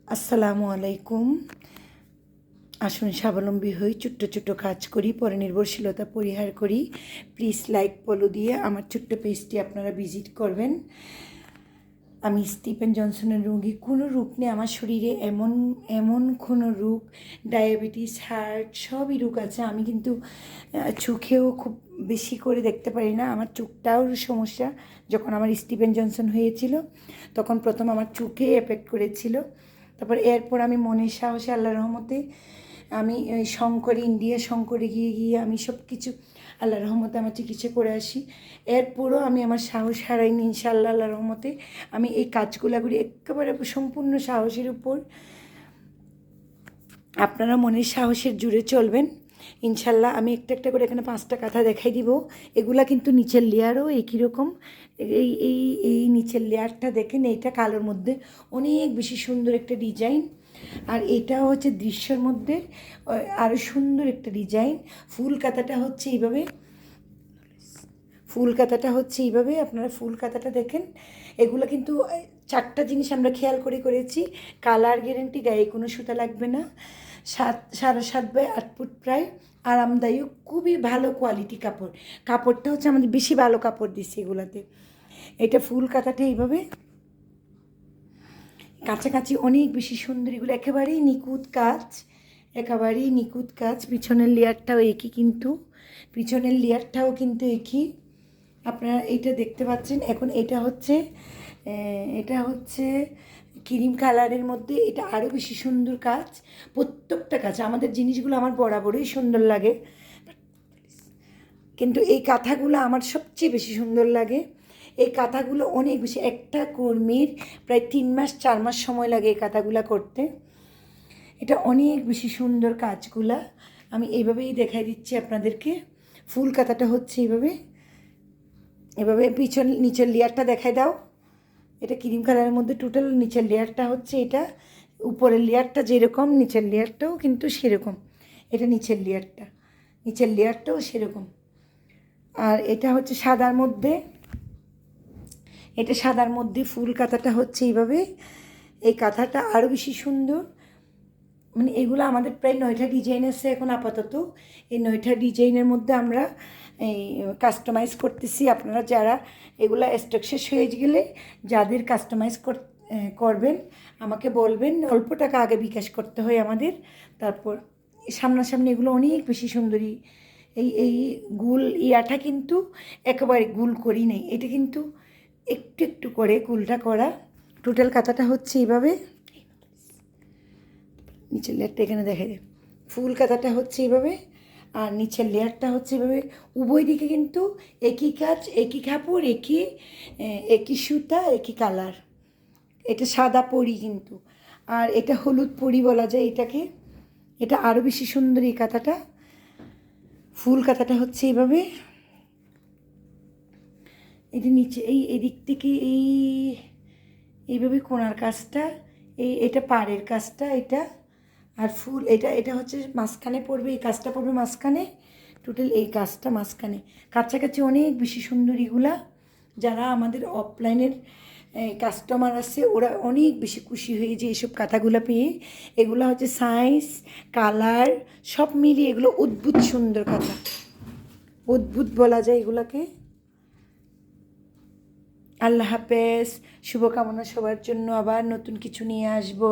আসসালামু আলাইকুম। আসুন স্বাবলম্বী হই, ছোট্ট ছোট্ট কাজ করি, পরে নির্ভরশীলতা পরিহার করি। প্লিজ লাইক ফলো দিয়ে আমার ছোট্ট পেজটি আপনারা ভিজিট করবেন। আমি স্টিফেন জনসনের রোগী। কোনো রোগ নেই আমার শরীরে, এমন এমন কোনো রোগ, ডায়াবেটিস, হার্ট, সবই রোগ আছে। আমি কিন্তু চোখেও খুব বেশি করে দেখতে পারি না। আমার চোখটাও সমস্যা। যখন আমার স্টিফেন জনসন হয়েছিল তখন প্রথম আমার চোখে এফেক্ট করেছিল। তারপর এরপর আমি মনের সাহসে আল্লাহর রহমতে আমি শঙ্করে, ইন্ডিয়া শঙ্করে গিয়ে আমি সব কিছু আল্লাহর রহমতে আমার চিকিৎসা করে আসি। এরপরও আমি আমার সাহস হারাইনি ইনশাআল্লাহ। আল্লাহর রহমতে আমি এই কাজগুলো করি একেবারে সম্পূর্ণ সাহসের উপর। আপনারা মনের সাহসের জুড়ে চলবেন ইনশাল্লাহ। আমি একটা একটা করে এখানে 5টা কাঁথা দেখাই দিব। এগুলা কিন্তু নিচের লেয়ারও একই রকম। এই এই এই নিচের লেয়ারটা দেখেন, এইটা কালোর মধ্যে অনেক বেশি সুন্দর একটা ডিজাইন। আর এটা হচ্ছে দৃশ্যের মধ্যে আরও সুন্দর একটা ডিজাইন। ফুল কাঁথাটা হচ্ছে এইভাবে, ফুল কাঁথাটা হচ্ছে এইভাবে। আপনারা ফুল কাঁথাটা দেখেন। এগুলো কিন্তু 4টা জিনিস আমরা খেয়াল করেছি। কালার গ্যারেন্টি, গায়ে কোনো সুতা লাগবে না। 7.5 বাই 8 ফুট প্রায়, আরামদায়ক, খুবই ভালো কোয়ালিটি কাপড়। কাপড়টা হচ্ছে আমাদের বেশি ভালো কাপড় দিচ্ছে এগুলাতে। এটা ফুল কাঁথাটা এইভাবে কাছাকাছি অনেক বেশি সুন্দর। এগুলো একেবারেই নিখুঁত কাজ, একেবারেই নিখুঁত কাজ। পিছনের লেয়ারটাও একই, কিন্তু পিছনের লেয়ারটাও কিন্তু একই। আপনারা এইটা দেখতে পাচ্ছেন। এখন এটা হচ্ছে ক্রিম কালারের মধ্যে। এটা আরও বেশি সুন্দর কাজ। প্রত্যেকটা কাজ, আমাদের জিনিসগুলো আমার বরাবরই সুন্দর লাগে, কিন্তু এই কাঁথাগুলো আমার সবচেয়ে বেশি সুন্দর লাগে। এই কাঁথাগুলো অনেক বেশি, একটা কর্মীর প্রায় 3 মাস 4 মাস সময় লাগে এই কাঁথাগুলো করতে। এটা অনেক বেশি সুন্দর কাজগুলা। আমি এইভাবেই দেখাই দিচ্ছি আপনাদেরকে। ফুল কাঁথাটা হচ্ছে এইভাবে, এভাবে নিচের লেয়ারটা দেখাই দাও। এটা ক্রিম কালারের মধ্যে টোটাল নিচের লেয়ারটা হচ্ছে এটা। উপরের লেয়ারটা যেরকম নিচের লেয়ারটাও কিন্তু সেরকম। এটা নিচের লেয়ারটাও সেরকম। আর এটা হচ্ছে সাদার মধ্যে, এটা সাদার মধ্যে ফুল কাঁথাটা হচ্ছে এইভাবে। এই কাঁথাটা আরও বেশি সুন্দর। মানে এগুলো আমাদের প্রায় 9টা ডিজাইন আছে এখন আপাতত। এই 9টা ডিজাইনের মধ্যে আমরা এই কাস্টমাইজ করতেছি। আপনারা যারা এগুলো স্টক শেষ হয়ে গেলে যাদের কাস্টমাইজ করবেন আমাকে বলবেন। অল্প টাকা আগে বিকাশ করতে হয় আমাদের, তারপর সামনাসামনি এগুলো অনেক বেশি সুন্দরী। এই গুল ইয়াটা কিন্তু একেবারে গুল করি নেই, এটা কিন্তু একটু একটু করে গুলটা করা। টোটাল কাঁথাটা হচ্ছে এইভাবে। নিচের লেয়ারটা এখানে দেখা যায়। ফুল কাঁথাটা হচ্ছে এইভাবে, আর নিচের লেয়ারটা হচ্ছে এভাবে। উভয় দিকে কিন্তু একই কাজ, একই কাপড়, একই সুতা, একই কালার। এটা সাদা পরি কিন্তু, আর এটা হলুদ পরি বলা যায় এটাকে। এটা আরও বেশি সুন্দর এই কাঁথাটা। ফুল কাঁথাটা হচ্ছে এইভাবে। এটা নিচে এদিক থেকে এইভাবে কোণার কাজটা, এটা পাড়ের কাজটা এটা। আর ফুল এটা হচ্ছে মাঝখানে পড়বে, এই কাজটা পড়বে মাঝখানে। টোটাল এই কাজটা মাঝখানে। কাছাকাছি অনেক বেশি সুন্দর এগুলা। যারা আমাদের অফলাইনের কাস্টমার আছে ওরা অনেক বেশি খুশি হয়ে যে এইসব কাঁথাগুলো পেয়ে। এগুলো হচ্ছে সাইজ, কালার সব মিলিয়ে এগুলো অদ্ভুত সুন্দর কাঁথা, অদ্ভুত বলা যায় এগুলাকে। আল্লাহ হাফেজ। শুভকামনা সবার জন্য। আবার নতুন কিছু নিয়ে আসবো।